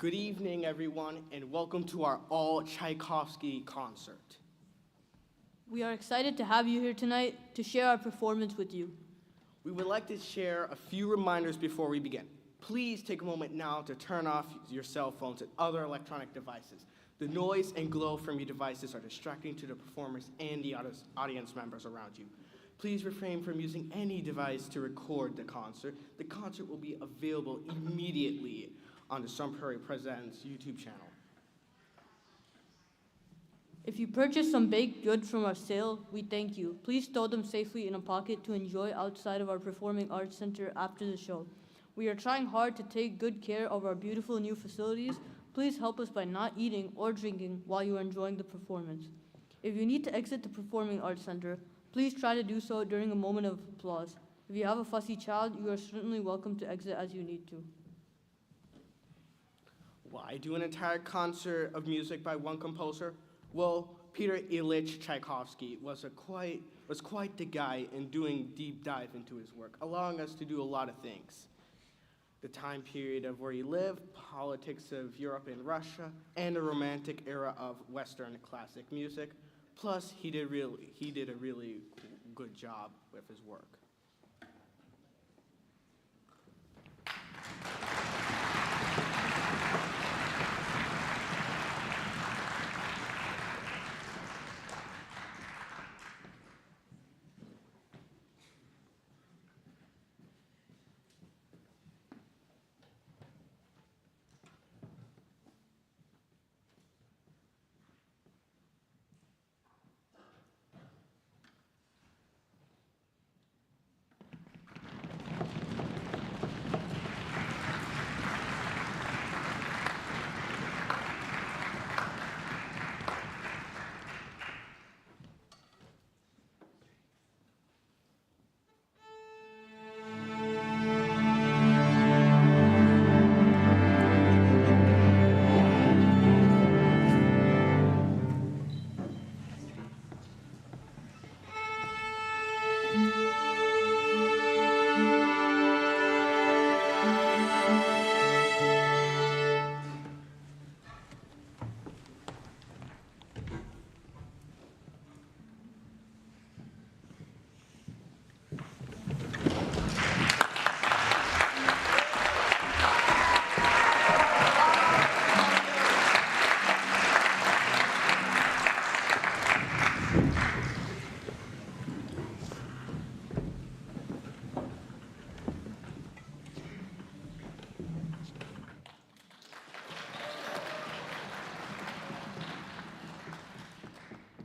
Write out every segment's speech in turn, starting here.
Good evening, everyone, and welcome to our all-Tchaikovsky concert. We are excited to have you here tonight to share our performance with you. We would like to share a few reminders before we begin. Please take a moment now to turn off your cell phones and other electronic devices. The noise and glow from your devices are distracting to the performers and the audience members around you. Please refrain from using any device to record the concert. The concert will be available immediately on the Sun Prairie Presents YouTube channel. If you purchase some baked goods from our sale, we thank you. Please stow them safely in a pocket to enjoy outside of our Performing Arts Center after the show. We are trying hard to take good care of our beautiful new facilities. Please help us by not eating or drinking while you are enjoying the performance. If you need to exit the Performing Arts Center, please try to do so during a moment of applause. If you have a fussy child, you are certainly welcome to exit as you need to. Why do an entire concert of music by one composer? Well, Peter Ilyich Tchaikovsky was quite the guy in doing deep dive into his work, allowing us to do a lot of things. The time period of where he lived, politics of Europe and Russia, and the romantic era of Western classic music. Plus, he did a really good job with his work.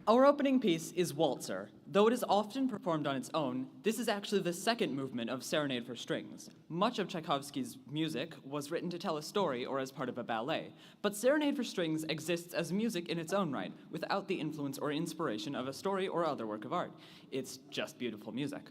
Our opening piece is Waltzer. Though it is often performed on its own, this is actually the second movement of Serenade for strings. Much of Tchaikovsky's music was written to tell a story or as part of a ballet, but Serenade for strings exists as music in its own right, without the influence or inspiration of a story or other work of art. It's just beautiful music.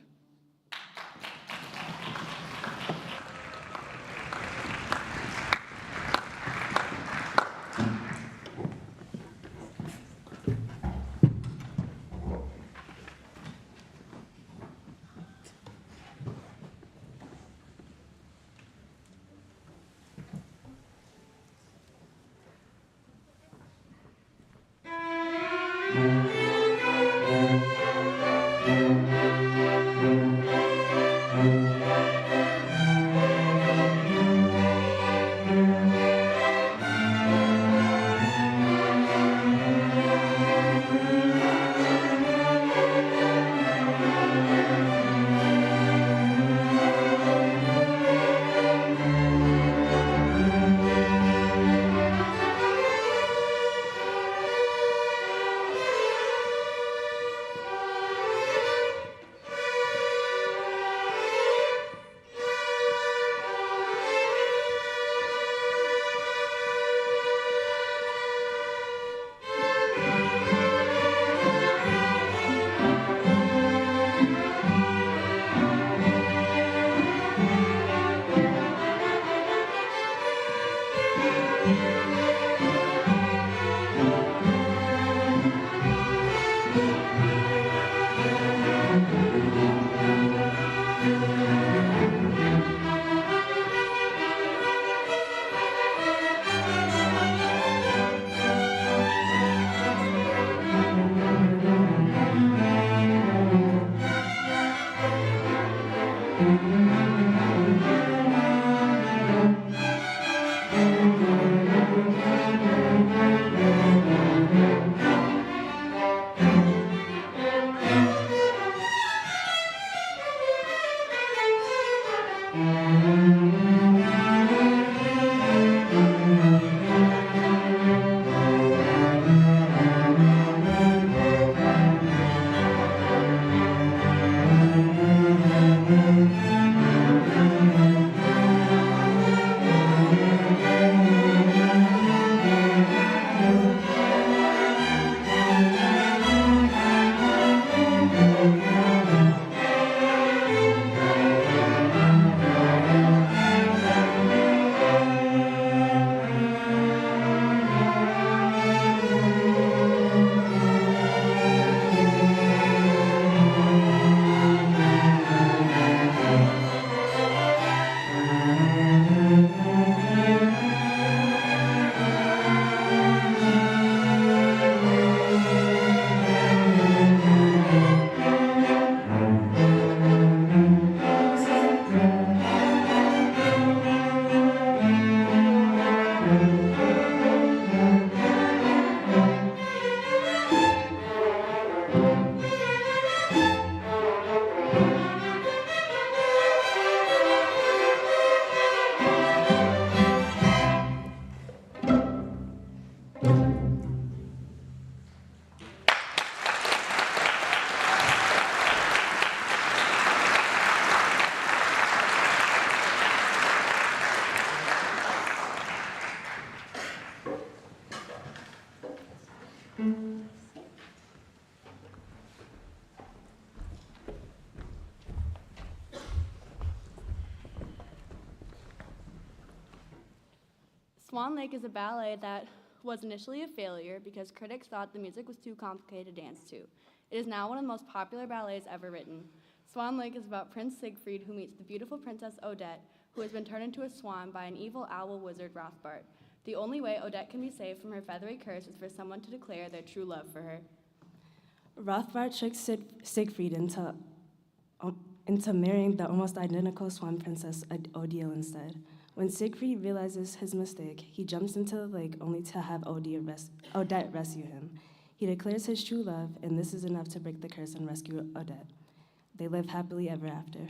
Swan Lake is a ballet that was initially a failure because critics thought the music was too complicated to dance to. It is now one of the most popular ballets ever written. Swan Lake is about Prince Siegfried, who meets the beautiful Princess Odette, who has been turned into a swan by an evil owl wizard Rothbart. The only way Odette can be saved from her feathery curse is for someone to declare their true love for her. Rothbart tricks Siegfried into marrying the almost identical swan princess Odile instead. When Siegfried realizes his mistake, he jumps into the lake only to have Odette rescue him. He declares his true love, and this is enough to break the curse and rescue Odette. They live happily ever after.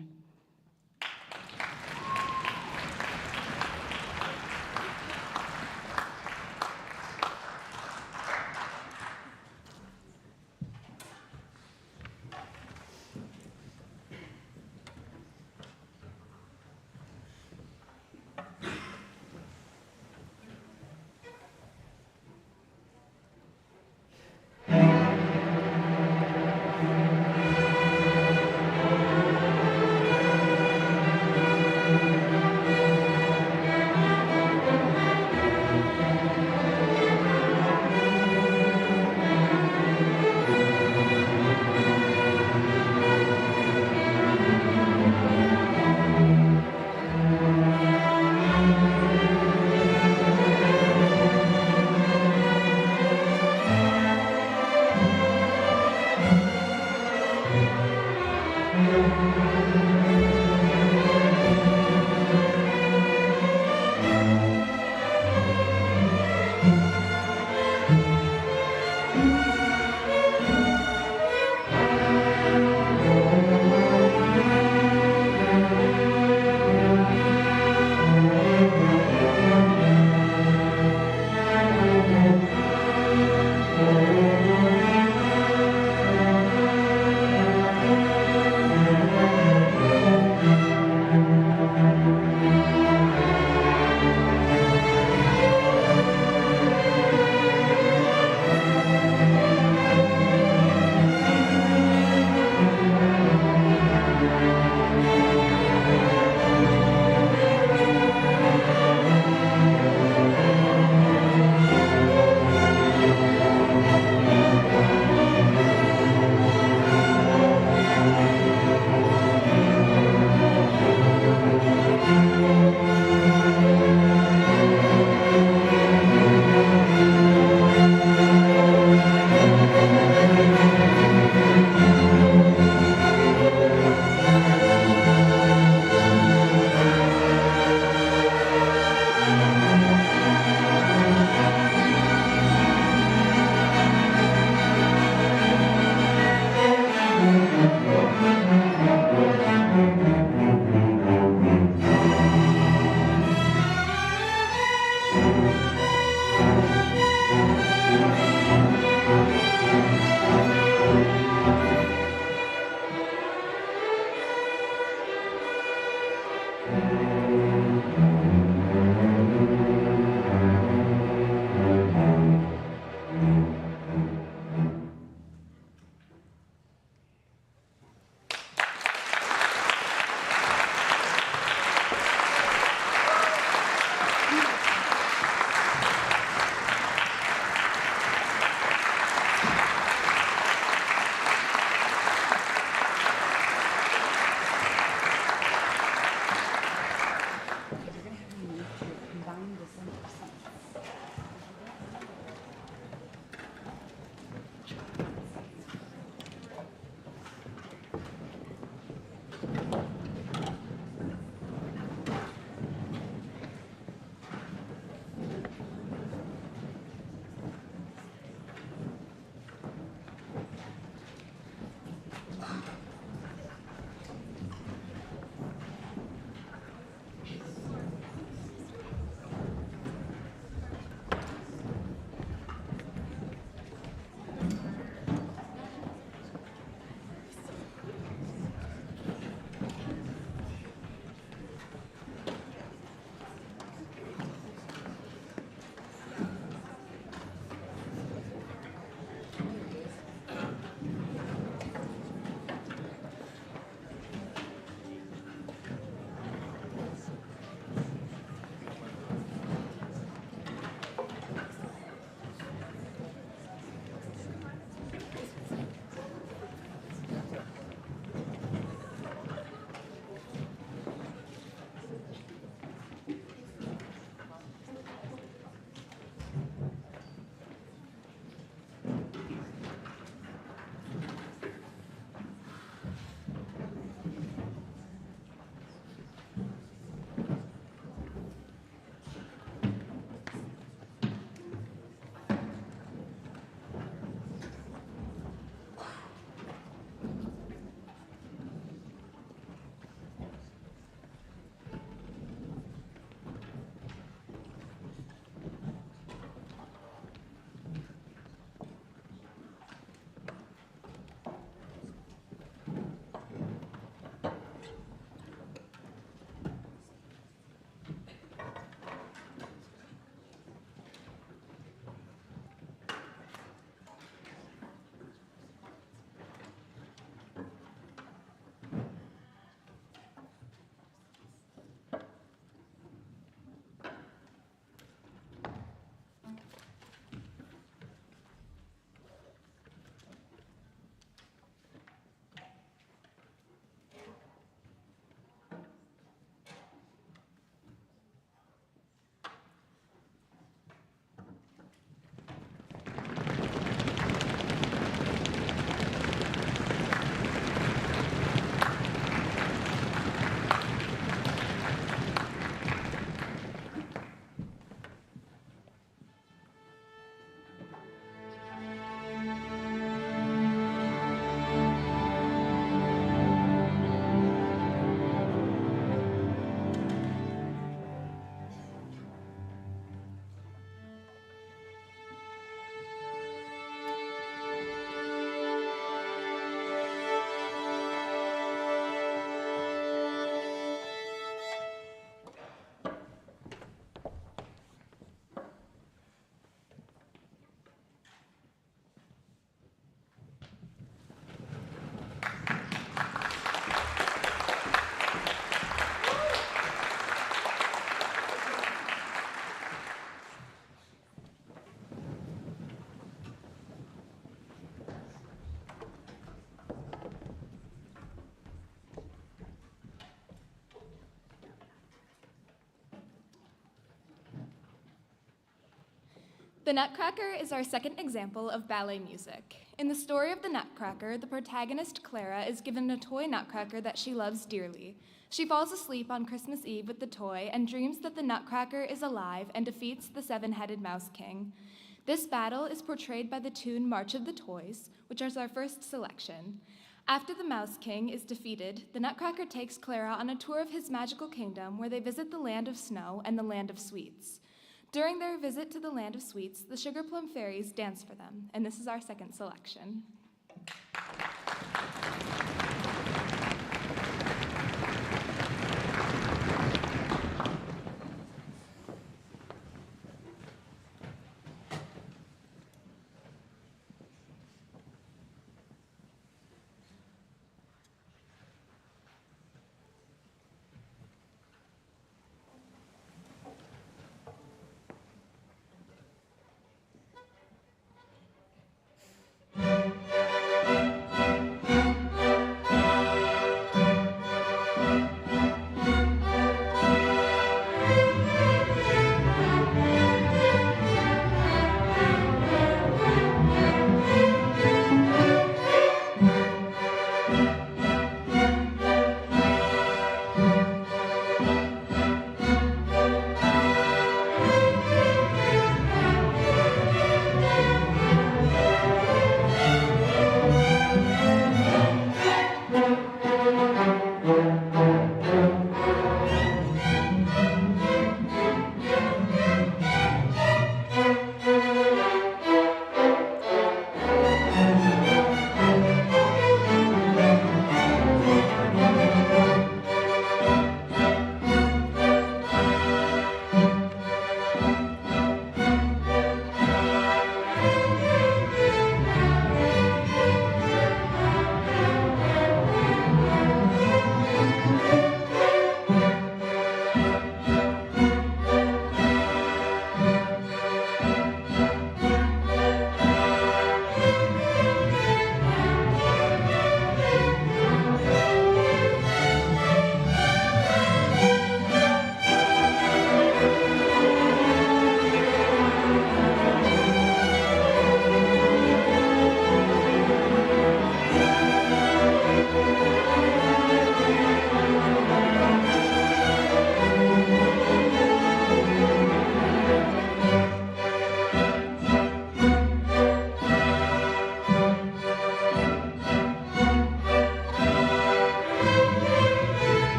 The Nutcracker is our second example of ballet music. In the story of the Nutcracker, the protagonist Clara is given a toy nutcracker that she loves dearly. She falls asleep on Christmas Eve with the toy and dreams that the Nutcracker is alive and defeats the seven-headed Mouse King. This battle is portrayed by the tune March of the Toys, which is our first selection. After the Mouse King is defeated, the Nutcracker takes Clara on a tour of his magical kingdom where they visit the land of snow and the land of sweets. During their visit to the land of sweets, the Sugar Plum Fairies dance for them, and this is our second selection.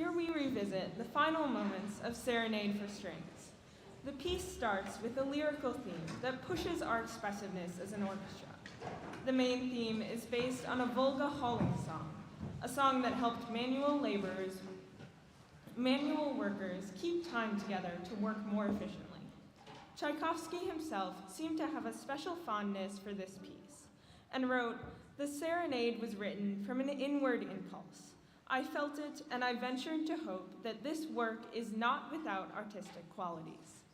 here we revisit the final moments of Serenade for Strings. The piece starts with a lyrical theme that pushes our expressiveness as an orchestra. The main theme is based on a Volga hauling song, a song that helped manual workers keep time together to work more efficiently. Tchaikovsky himself seemed to have a special fondness for this piece and wrote, "The Serenade was written from an inward impulse. I felt it, and I ventured to hope that this work is not without artistic qualities."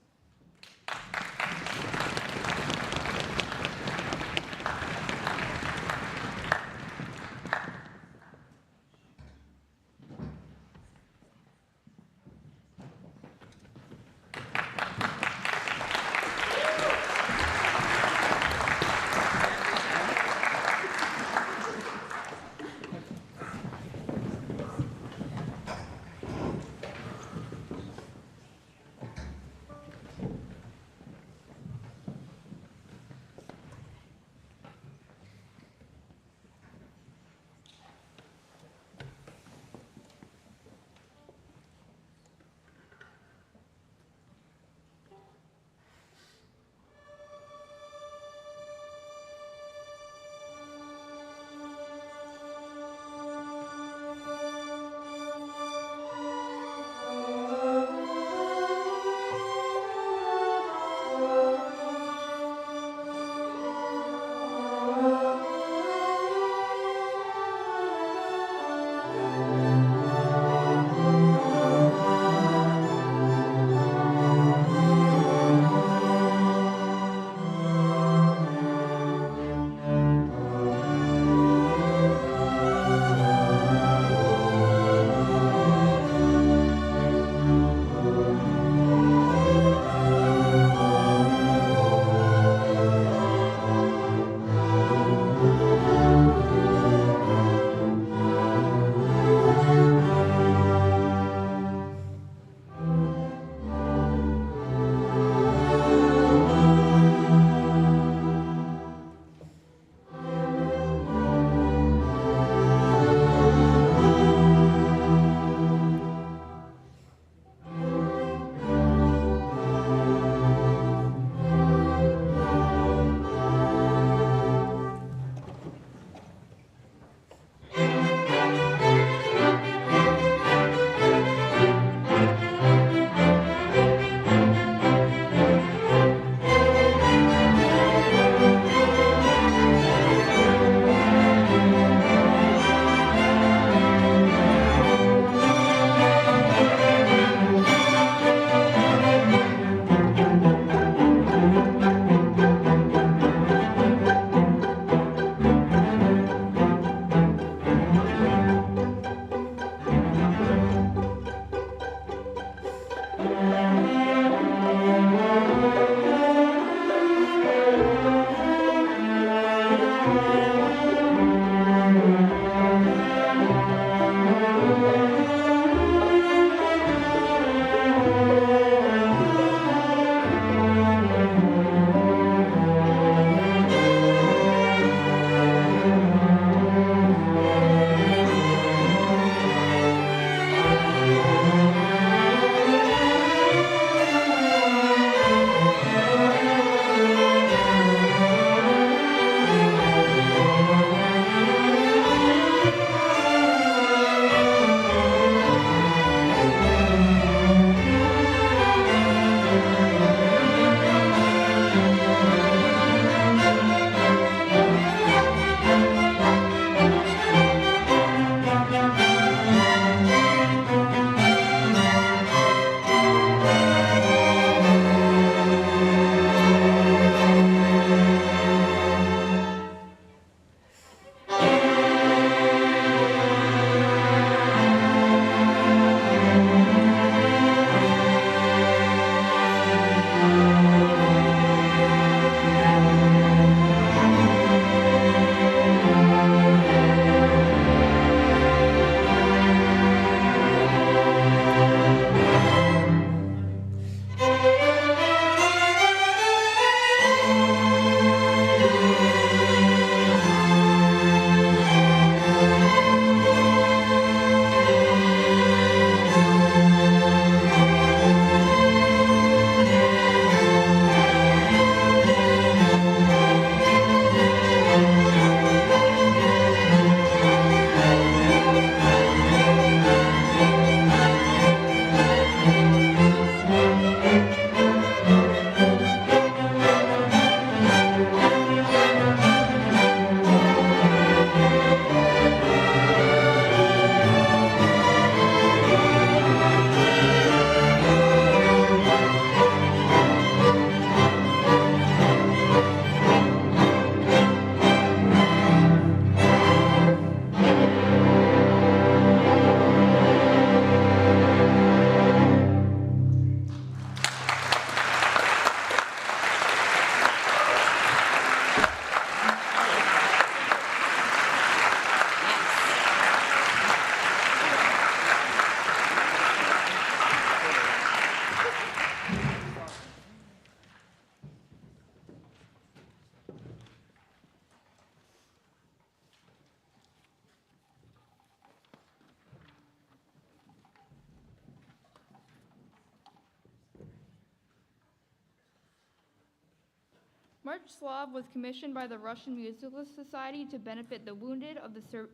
March Slav was commissioned by the Russian Musical Society to benefit the wounded of the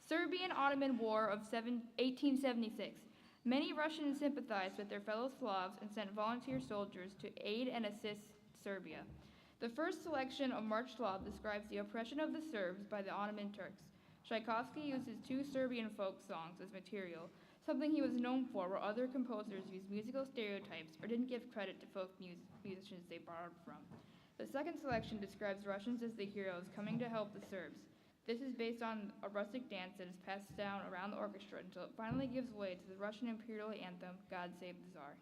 Serbian-Ottoman War of 1876. Many Russians sympathized with their fellow Slavs and sent volunteer soldiers to aid and assist Serbia. The first selection of March Slav describes the oppression of the Serbs by the Ottoman Turks. Tchaikovsky uses 2 Serbian folk songs as material, something he was known for where other composers used musical stereotypes or didn't give credit to folk musicians they borrowed from. The second selection describes Russians as the heroes coming to help the Serbs. This is based on a rustic dance that is passed down around the orchestra until it finally gives way to the Russian imperial anthem, God Save the Tsar.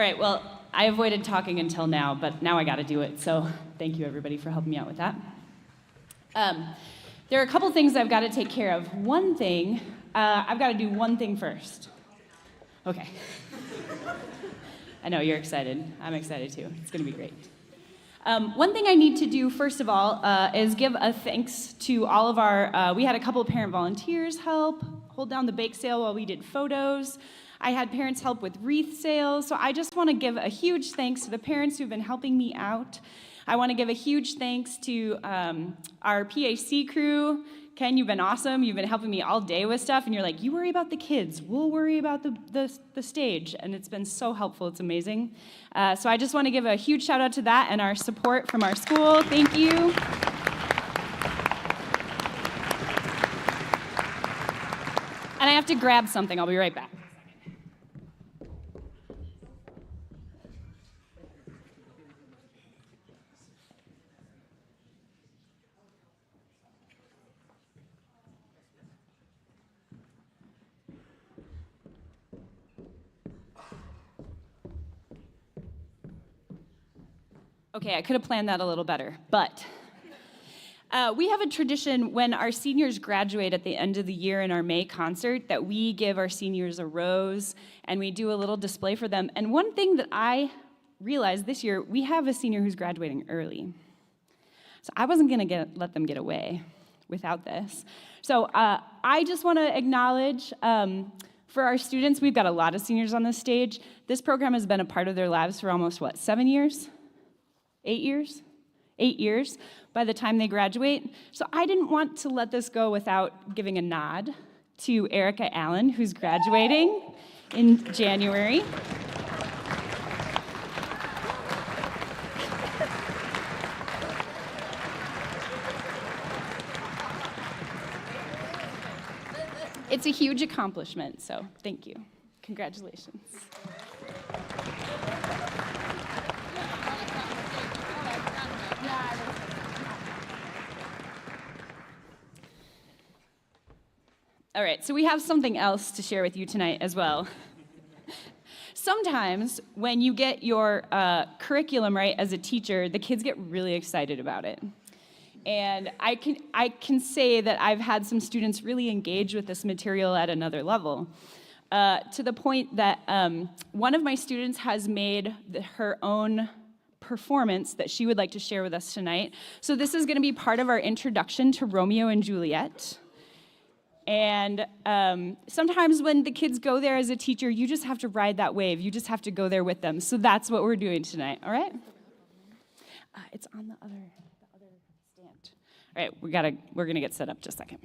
right, well, I avoided talking until now, but now I gotta do it, so thank you everybody for helping me out with that. There are a couple things I've gotta take care of. One thing, I've gotta do one thing first. Okay. I know, you're excited. I'm excited too. It's gonna be great. One thing I need to do, first of all, is give a thanks to all of our, we had a couple of parent volunteers help hold down the bake sale while we did photos. I had parents help with wreath sales, so I just want to give a huge thanks to the parents who've been helping me out. I want to give a huge thanks to our PAC crew. Ken, you've been awesome. You've been helping me all day with stuff, and you're like, you worry about the kids, we'll worry about the stage, and it's been so helpful. It's amazing. So I just want to give a huge shout out to that and our support from our school. Thank you. And I have to grab something. I'll be right back. Okay, I could have planned that a little better, but we have a tradition when our seniors graduate at the end of the year in our May concert that we give our seniors a rose and we do a little display for them. And one thing that I realized this year, we have a senior who's graduating early. So I wasn't gonna let them get away without this. So I just wanna acknowledge for our students, we've got a lot of seniors on this stage. This program has been a part of their lives for almost, 7 years? 8 years? 8 years by the time they graduate. So I didn't want to let this go without giving a nod to Erica Allen, who's graduating in January. It's a huge accomplishment, so thank you. Congratulations. All right, so we have something else to share with you tonight as well. Sometimes when you get your curriculum right as a teacher, the kids get really excited about it. And I can say that I've had some students really engage with this material at another level, to the point that one of my students has made her own performance that she would like to share with us tonight. So this is going to be part of our introduction to Romeo and Juliet. And sometimes when the kids go there as a teacher, you just have to ride that wave. You just have to go there with them. So that's what we're doing tonight, all right? It's on the other stand. All right, we're gonna get set up just a second.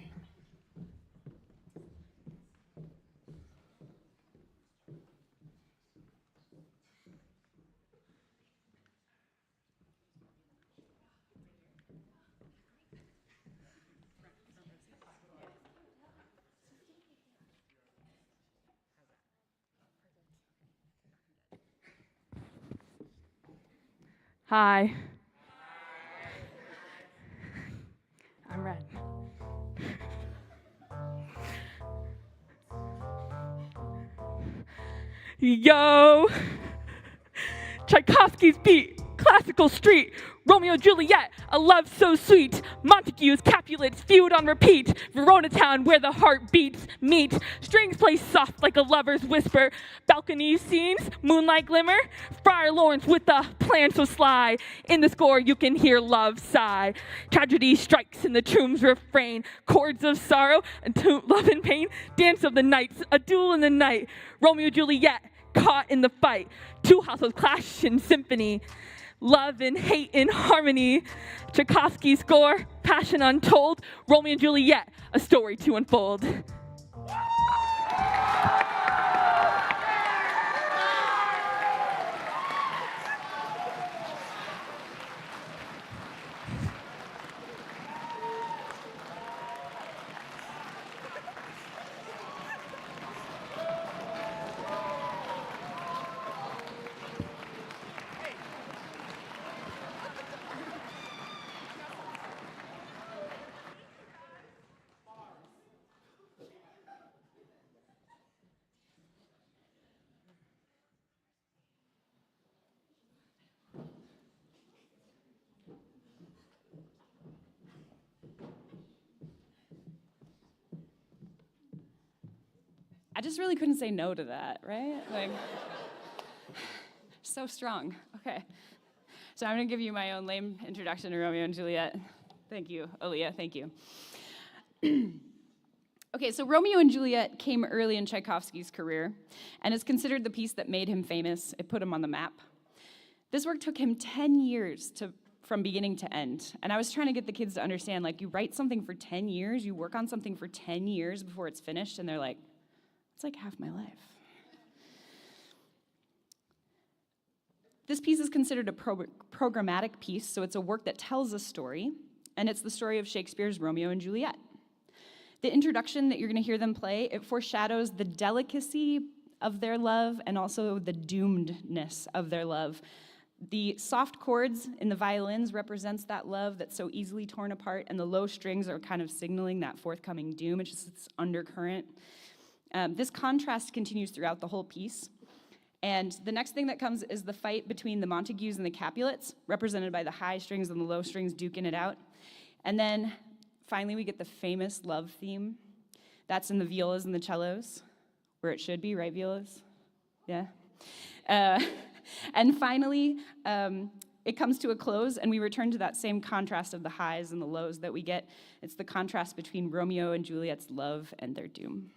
Hi. I'm red. Yo! Tchaikovsky's beat, classical street, Romeo and Juliet, a love so sweet, Montague's Capulets feud on repeat, Verona town where the heart beats meet, strings play soft like a lover's whisper, balcony scenes, moonlight glimmer, Friar Lawrence with the plan so sly, in the score you can hear love sigh, tragedy strikes in the tomb's refrain, chords of sorrow, love and pain, dance of the nights, a duel in the night, Romeo and Juliet, caught in the fight, two households clash in symphony, love and hate in harmony, Tchaikovsky's score, passion untold, Romeo and Juliet, a story to unfold. I just really couldn't say no to that, right? Like, so strong. Okay. So I'm going to give you my own lame introduction to Romeo and Juliet. Thank you, Aaliyah, thank you. Okay, so Romeo and Juliet came early in Tchaikovsky's career and is considered the piece that made him famous. It put him on the map. This work took him 10 years from beginning to end. And I was trying to get the kids to understand, like, you write something for 10 years, you work on something for 10 years before it's finished, and they're like, it's like half my life. This piece is considered a programmatic piece, so it's a work that tells a story, and it's the story of Shakespeare's Romeo and Juliet. The introduction that you're going to hear them play, it foreshadows the delicacy of their love and also the doomedness of their love. The soft chords in the violins represents that love that's so easily torn apart, and the low strings are kind of signaling that forthcoming doom. It's just this undercurrent. This contrast continues throughout the whole piece. And the next thing that comes is the fight between the Montagues and the Capulets, represented by the high strings and the low strings duking it out. And then finally we get the famous love theme. That's in the violas and the cellos, where it should be, right, violas? Yeah? And finally, it comes to a close, and we return to that same contrast of the highs and the lows that we get. It's the contrast between Romeo and Juliet's love and their doom.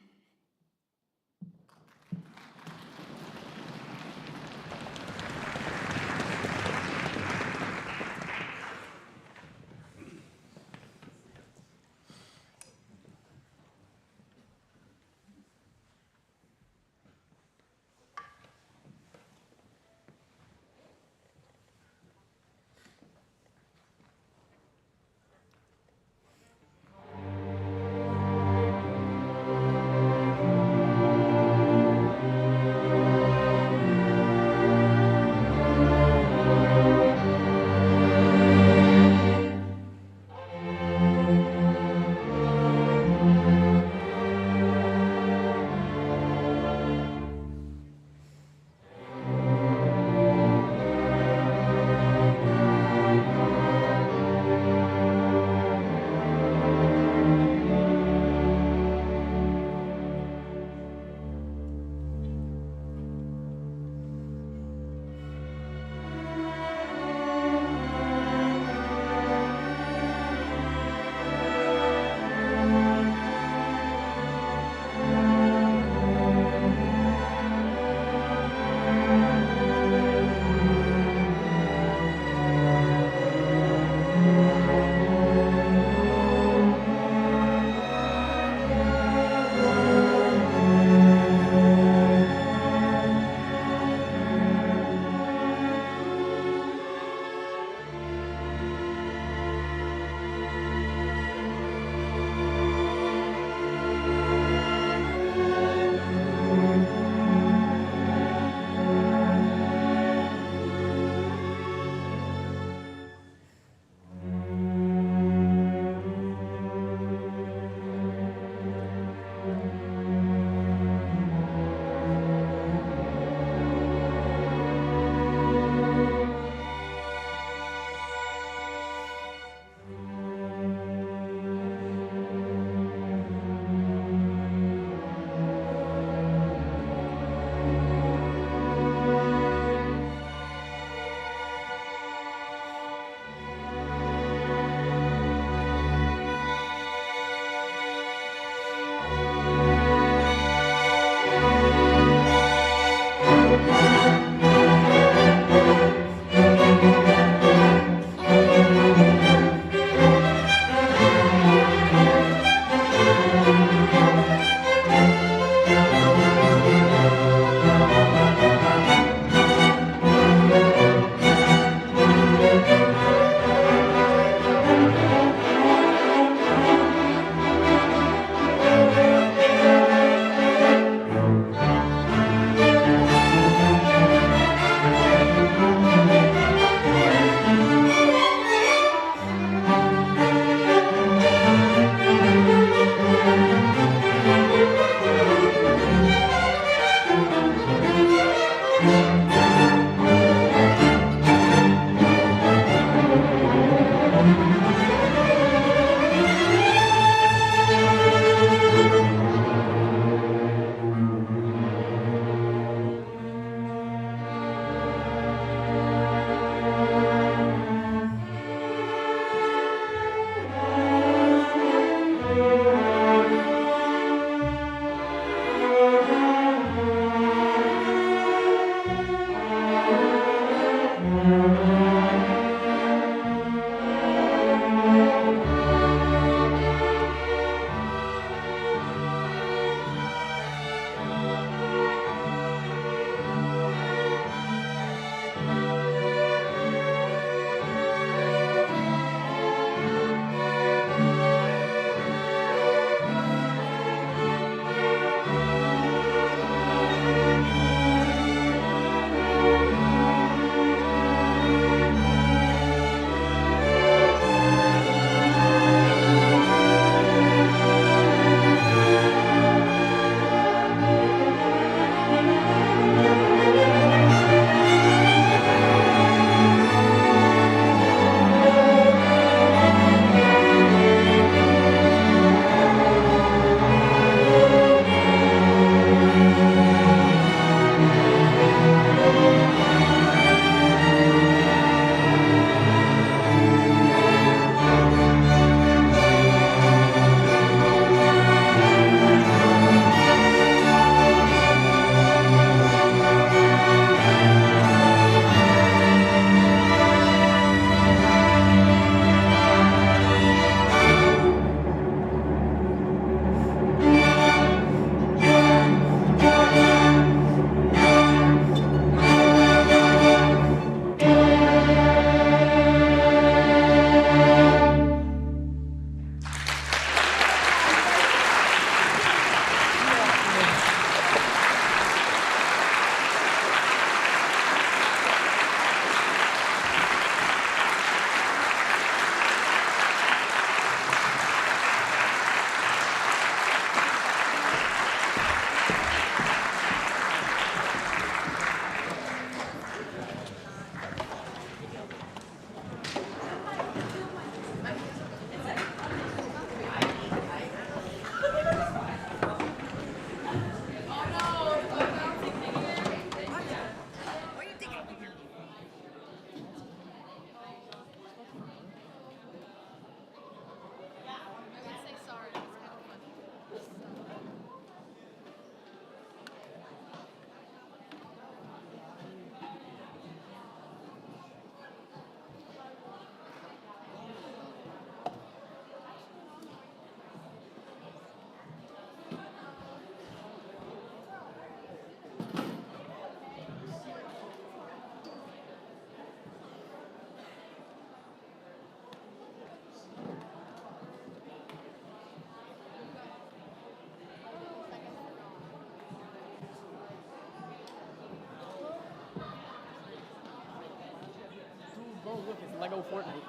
Oh, look, it's Lego Fortnite.